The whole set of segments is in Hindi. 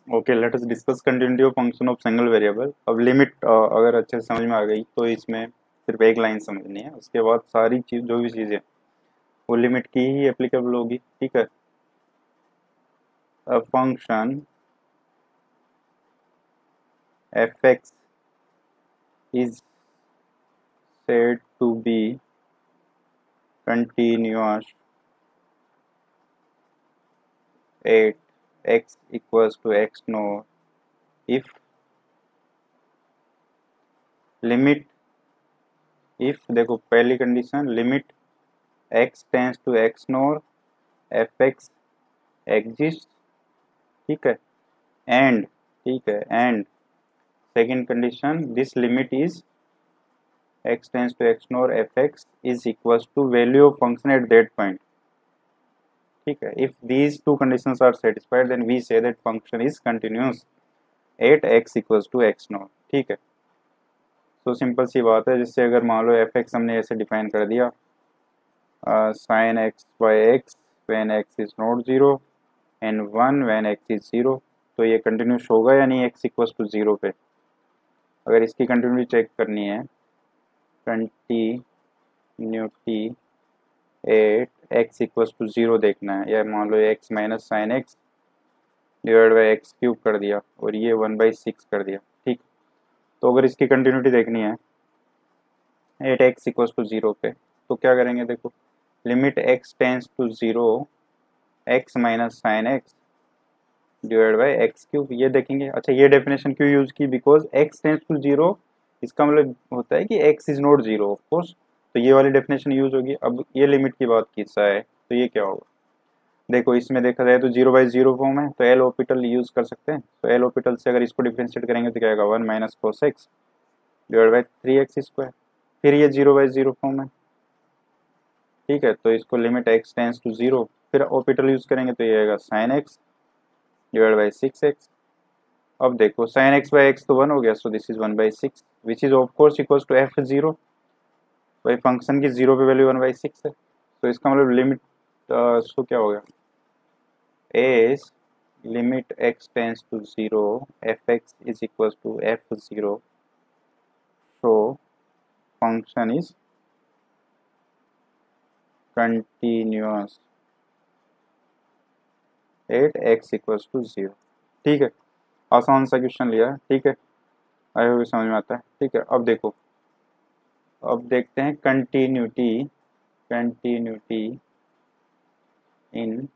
Okay, let us discuss continuity of function of single variable. अब लिमिट अगर अच्छे से समझ में आ गई तो इसमें सिर्फ एक लाइन समझनी है, उसके बाद सारी चीज जो भी चीजें वो लिमिट की ही एप्लीकेबल होगी। ठीक है। a function fx is said to be continuous at x equals to x naught if limit, if देखो पहली condition limit x tends to x naught f x exist. ठीक है। एंड, ठीक है, and second condition this limit is x tends to x naught f x is equals to value of function at that point. ठीक है। If these two conditions are satisfied then we say that function is continuous at x equals to x naught. ठीक है। तो सिंपल सी बात है, जिससे अगर मान लो एफ एक्स हमने ऐसे डिफाइन कर दिया sine x by x when x is not zero and one when x is zero, तो ये कंटिन्यूस होगा या नहीं एक्स इक्वल्स टू जीरो पे। अगर इसकी कंटिन्यूटी चेक करनी है, continuity at x equals to zero देखना है, या मान लो x minus sine x divide by x cube कर दिया और ये 1/6 कर दिया। ठीक। तो अगर इसकी कंटिन्यूटी देखनी है at x equals to zero पे, तो क्या करेंगे, देखो limit x tends to zero x minus sine x divide by x cube, ये देखेंगे। अच्छा, ये डेफिनेशन क्यों यूज की, because x tends to zero, इसका मतलब होता है कि x is not zero of course, तो ये वाली डेफिनेशन यूज होगी। अब ये लिमिट की बात की है तो ये क्या होगा, देखो इसमें देखा जाए तो 0/0 फॉर्म है, तो एल ऑपिटल यूज कर सकते हैं। तो एल ऑपिटल से अगर इसको डिफ्रेंशिएट करेंगे तो क्या आएगा, 1 minus cos x divide by 3x square. फिर ये 0/0 फॉर्म है। ठीक है। तो इसको limit x tends to zero, फिर ऑपिटल यूज करेंगे तो ये आएगा sign x divide by 6x। अब देखो साइन एक्स बाई एक्स तो 1 हो गया, so this is 1/6 which is of course equals to f zero. भाई फंक्शन की जीरो पे वैल्यू 1/6 है, तो इसका मतलब लिमिट सो क्या हो गया, as limit x tends to zero f x is equals to f zero, so function is continuous at x equals to zero. ठीक है। आसान सा क्वेश्चन लिया है। ठीक है, आई होप समझ में आता है। ठीक है। अब देखो, अब देखते हैं continuity, continuity in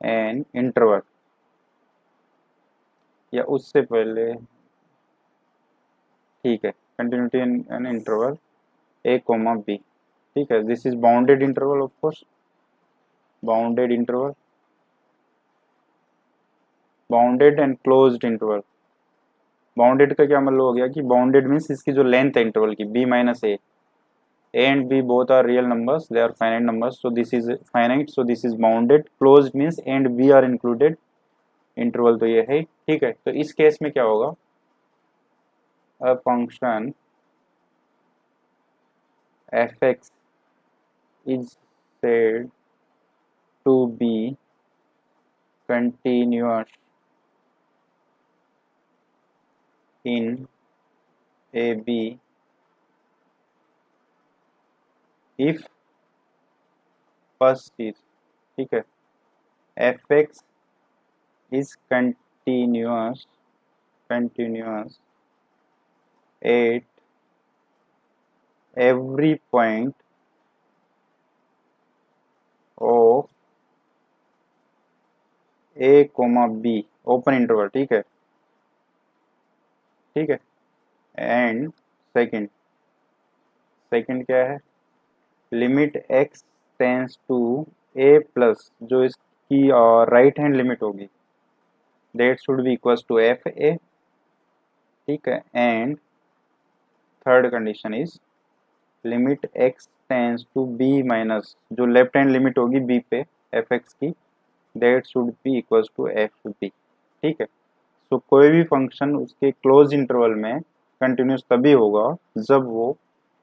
an interval, या उससे पहले, ठीक है, continuity in an interval a comma b. ठीक है, this is bounded interval of course, bounded interval, bounded and closed interval. Bounded का क्या मतलब हो गया कि बाउंडेड मीन्स इसकी जो लेंथ है इंटरवल की, b minus a and b both are real numbers, they are finite numbers, so this is finite, so this is bounded। closed means and b are included, interval तो ये है। ठीक है। तो इस केस में क्या होगा, a function fx is said to be continuous in a b if first is, ठीक है, fx is continuous, continuous at every point of a comma b open interval। ठीक है, ठीक है। एंड सेकंड, सेकंड क्या है, limit x tends to a plus, जो इसकी राइट हैंड लिमिट होगी that should be equals to f a. ठीक है। And third condition is limit x tends to b minus, जो लेफ्ट हैंड लिमिट होगी b पे एफ एक्स की, that should be equals to f b. ठीक है। तो कोई भी फंक्शन उसके क्लोज इंटरवल में कंटिन्यूस तभी होगा जब वो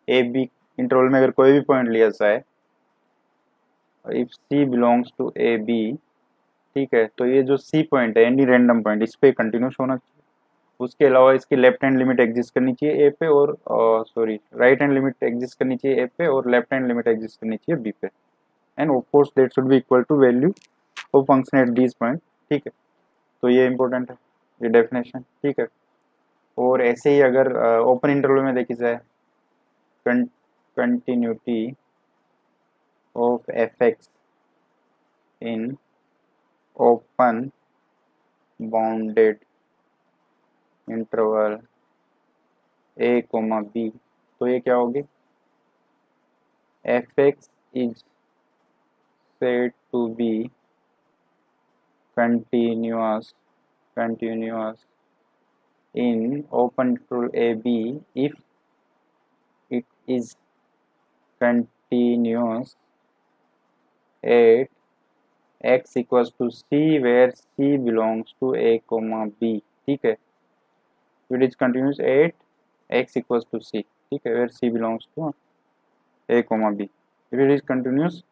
ए बी इंटरवल में अगर कोई भी पॉइंट लिया जाए, if c belongs to a b, ठीक है। तो ये जो सी पॉइंट है एनी रैंडम पॉइंट, इस पे कंटिन्यूस होना चाहिए। उसके अलावा इसकी लेफ्ट हैंड लिमिट एग्जिस्ट करनी चाहिए ए पे, और sorry right hand limit exist करनी चाहिए ए पे, और लेफ्ट हैंड लिमिट एग्जिस्ट करनी चाहिए बी पे, and of course that should be equal to value of function at these point. ठीक है, तो ये इंपॉर्टेंट है, ये डेफिनेशन। ठीक है, और ऐसे ही अगर ओपन इंटरवल में देखी जाए, continuity of f x in open bounded interval a comma b, तो ये क्या होगी, f x is said to be continuous in open interval AB if it is continuous at x equals to c where c belongs to a comma b। ठीक है, it is continuous at x equals to c, ठीक है, where c belongs to a comma b। if it is continuous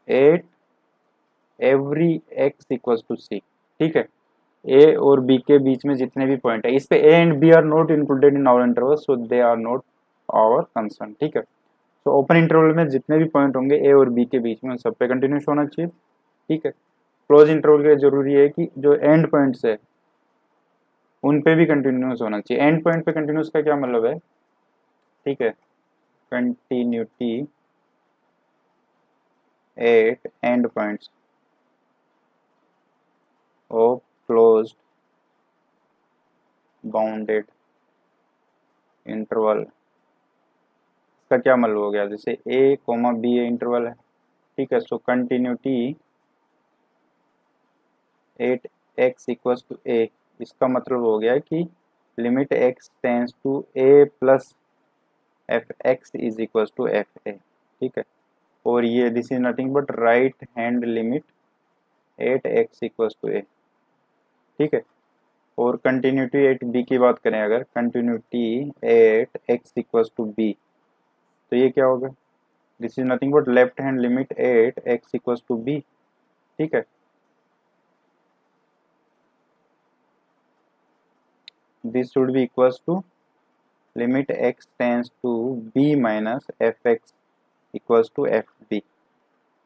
at every x equals to c, ठीक है, ए और बी के बीच में जितने भी पॉइंट है, इस पे a and b are not included in our interval, so they are not our concern. ठीक है, तो ओपन इंटरवल में जितने भी पॉइंट होंगे ए और बी के बीच में, उन सब पे कंटिन्यूस होना चाहिए। ठीक है, क्लोज इंटरवल के लिए जरूरी है कि जो एंड पॉइंट्स है उन पे भी कंटिन्यूस होना चाहिए। एंड पॉइंट पे कंटिन्यूस का क्या मतलब है, ठीक है, continuity eight and points of closed bounded interval. इसका क्या मतलब हो गया, जैसे ए कोमा बी इंटरवल है, ठीक है, so continuity at x equals to a, इसका मतलब हो गया कि limit x tends to a plus f x is equals to f a. ठीक है, और ये this is nothing but right hand limit at x equals to a. ठीक है, और कंटिन्यूटी एट बी की बात करें, अगर continuity at x equals to b, तो ये क्या होगा, this is nothing but left hand limit at x equals to b. ठीक है, this should be equals to limit x tends to b minus f x equals to f b.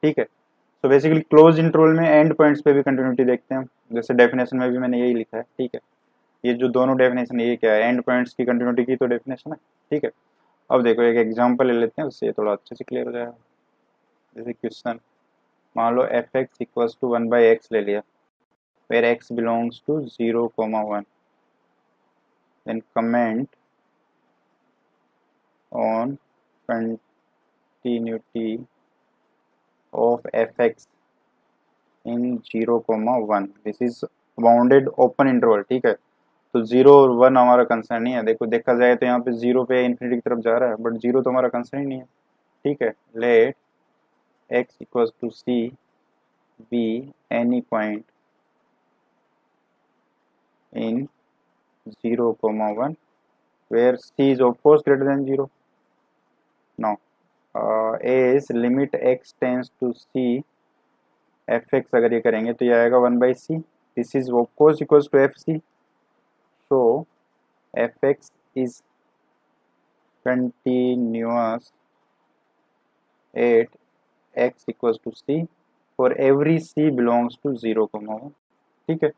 ठीक है, तो बेसिकली क्लोज इंटरवल में एंड पॉइंट्स पे भी कंटिन्यूटी देखते हैं, जैसे डेफिनेशन में भी मैंने यही लिखा है। ठीक है, ये जो दोनों डेफिनेशन, ये क्या है, एंड पॉइंट्स की कंटिन्यूटी की तो डेफिनेशन है। ठीक है, अब देखो एक एग्जांपल ले लेते हैं, उससे थोड़ा अच्छे से क्लियर हो जाएगा। जैसे क्वेश्चन मान लो f x equals to 1/x ले लिया, where x belongs to 0,1, then comment on continuity of f x in 0,1, this is bounded open interval. ठीक है, तो 0 और 1 हमारा कंसर्न नहीं है। देखो देखा जाए तो यहाँ पे 0 पे इन्फिनिटी की तरफ जा रहा है, बट 0 तो हमारा कंसर्न ही नहीं है। ठीक है, let x equals to c be any point in 0,1 where c is of course greater than 0। now is limit x tends to c f x, अगर ये करेंगे तो ये आएगा 1/c, this is of course equals to f c, so f x is continuous at x equals to c for every c belongs to 0,1। ठीक है,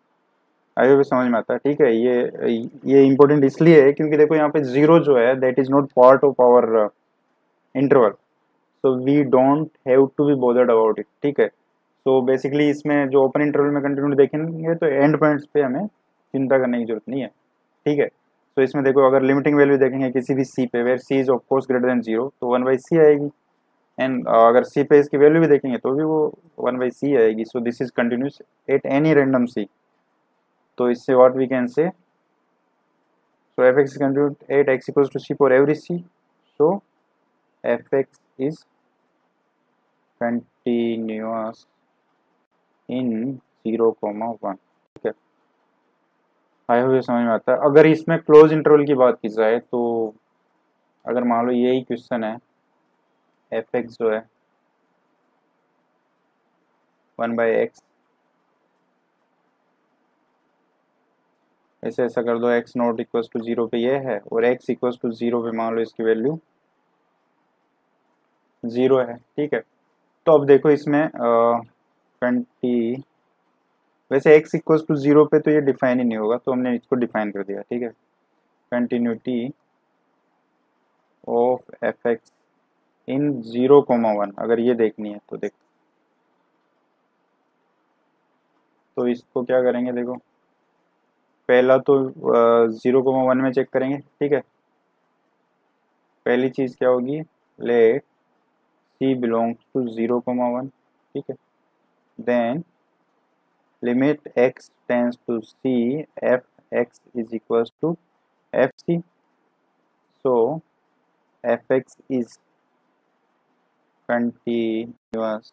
आगे भी समझ में आता है। ठीक है, ये इंपॉर्टेंट इसलिए है क्योंकि देखो यहाँ पे 0 जो है that is not part of our interval, so we don't have to be bothered about it. ठीक है, तो बेसिकली इसमें जो ओपन इंटरवल में कंटिन्यूटी देखेंगे तो एंड पॉइंट्स पे हमें चिंता करने की जरूरत नहीं है। ठीक है, तो इसमें देखो अगर लिमिटिंग वैल्यू देखेंगे किसी भी सी पे, where c is of course greater than 0, तो 1/c आएगी, एंड अगर सी पे इसकी वैल्यू भी देखेंगे तो भी वो 1/c आएगी। So this is continuous at any random c. तो इससे what we can say, so f x is continuous at x equals to c for every c, so f x is continuous in 0,1। ठीक है, आई होप ये समझ में आता है। अगर इसमें क्लोज इंटरवल की बात की जाए तो अगर मान लो यही क्वेश्चन है, एफ एक्स जो है 1/x, ऐसे ऐसा कर दो, x नॉट इक्वल्स टू 0 पे ये है और x इक्वल्स टू 0 पे मान लो इसकी वैल्यू 0 है। ठीक है, तो अब देखो इसमें 20, वैसे x इक्वल्स टू 0 पे तो ये डिफाइन ही नहीं होगा, तो हमने इसको डिफाइन कर दिया। ठीक है, continuity of f x in 0,1, अगर ये देखनी है तो देख, तो इसको क्या करेंगे, देखो पहला तो 0,1 में चेक करेंगे। ठीक है, पहली चीज क्या होगी, लेट सी बिलोंग्स टू 0,1। ठीक है, then limit x tends to c, f x is equals to f c, so f x is continuous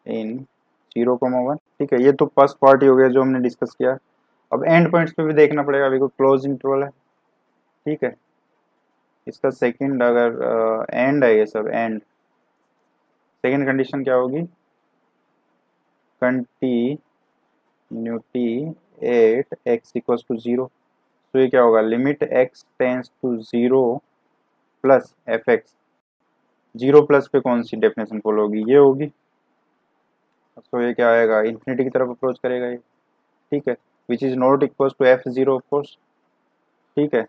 in 0,1। ठीक है, ये तो फर्स्ट पार्ट ही हो गया जो हमने डिस्कस किया। अब एंड पॉइंट्स पे भी देखना पड़ेगा, अभी को क्लोज इंटरवल है। ठीक है, इसका सेकंड अगर एंड है, ये सब एंड, सेकंड कंडीशन क्या होगी, continuity at x equals to 0। तो ये क्या होगा, limit x tends to 0 plus f x, 0 plus पे कौन सी डेफिनेशन फॉलो होगी, ये होगी। तो ये क्या आएगा, इन्फिनिटी की तरफ अप्रोच करेगा ये। ठीक है, which is not equals to f0 of course. ठीक है,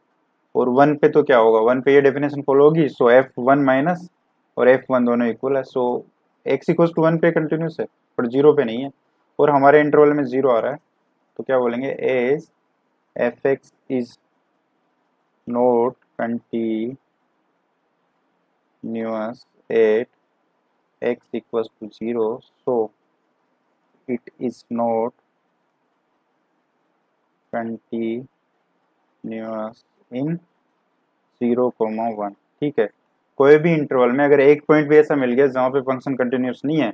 और 1 पे तो क्या होगा, 1 पे ये डेफिनेशन फॉलो होगी, सो f1 माइनस और f1 दोनों इक्वल है, सो x इक्वल्स टू 1 पे कंटिन्यूस है पर 0 पे नहीं है, और हमारे इंटरवल में 0 आ रहा है, तो क्या बोलेंगे, as f x is not continuous at x equals to 0, so it is not continuous in 0,1। ठीक है, कोई भी इंटरवल में अगर एक पॉइंट भी ऐसा मिल गया जहाँ पे फंक्शन कंटिन्यूस नहीं है,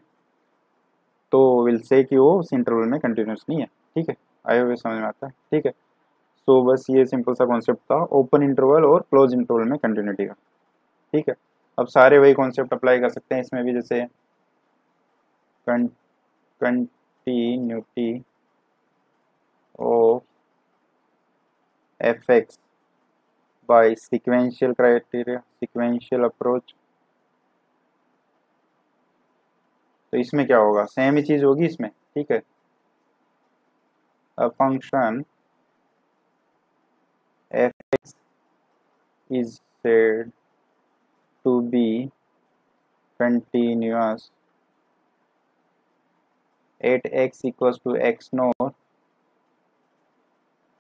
तो विल से कि वो उस इंटरवल में कंटिन्यूस नहीं है। ठीक है, आए हुए समझ में आता है। ठीक है, सो बस ये सिंपल सा कॉन्सेप्ट था ओपन इंटरवल और क्लोज इंटरवल में कंटिन्यूटी का। ठीक है, अब सारे वही कॉन्सेप्ट अप्लाई कर सकते हैं इसमें भी, जैसे continuity of f x by sequential criteria, sequential approach. तो इसमें क्या होगा, सेम ही चीज होगी इसमें। ठीक है, a function f x is said to be continuous at x equals to x not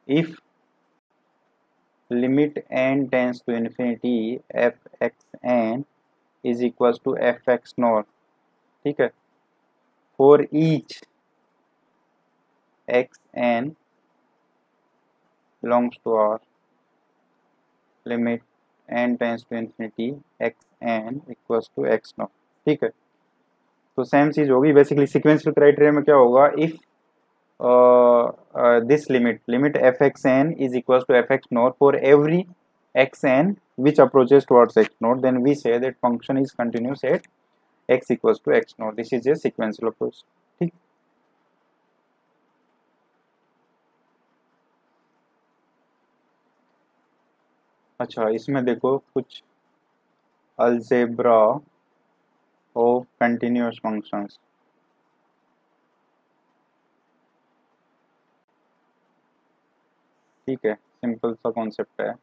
if limit n tends to infinity f x n is equals to f x naught। ठीक है, for each x n belongs to R, limit n tends to infinity x n equals to x naught। ठीक है, तो सेम चीज होगी बेसिकली। सीक्वेंशियल क्राइटेरिया में क्या होगा, if this limit f x n is equals to f x naught for every x n which approaches towards x naught, then we say that function is continuous at x equals to x naught। this is a sequential approach। ठीक, अच्छा इसमें देखो कुछ अलजेब्रा ऑफ कंटिन्यूअस फंक्शंस। ठीक है, सिंपल सा कॉन्सेप्ट है,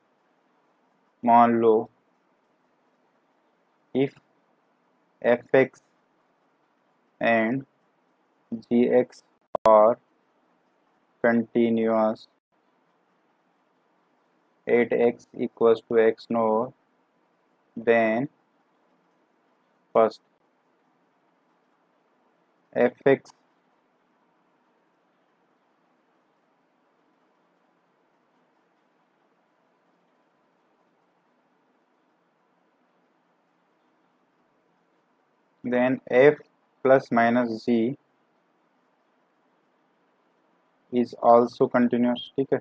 मान लो if f x and g x are continuous at x equals to x naught, then first fx then f plus minus g is also continuous। ठीक है,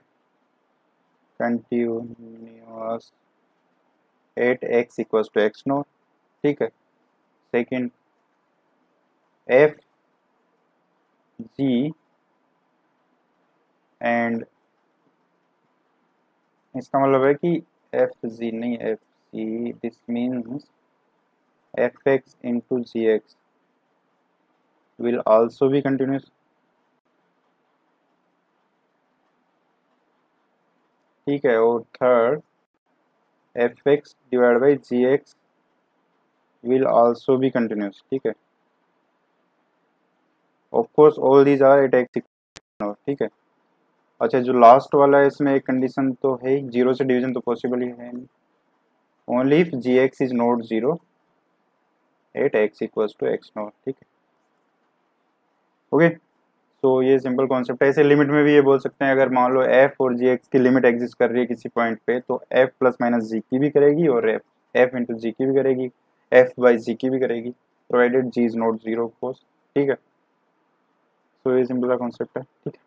continuous at x equals to x naught। ठीक है, सेकंड f जी एंड इसका मतलब है कि एफ जी नहीं f c, this means f x into g x will also be continuous. ठीक है, और third f x divide by g x will also be continuous. ठीक है, of course all these are at x. ठीक है. अच्छा, जो लास्ट वाला है इसमें एक कंडीशन तो है ही, जीरो से डिवीजन तो पॉसिबल ही है नहीं. Only if g x is not zero at x equals to x not. ठीक है, ओके. तो ये सिंपल कॉन्सेप्ट है. ऐसे लिमिट में भी ये बोल सकते हैं, अगर मान लो एफ और जी एक्स की लिमिट एग्जिस्ट कर रही है किसी पॉइंट पे, तो एफ प्लस माइनस जी की भी करेगी और एफ एफ इंटू जी की भी करेगी, एफ बाई जी की भी करेगी, provided G is not zero of course. ठीक है, तो ये सिंपल सा कॉन्सेप्ट है. ठीक है.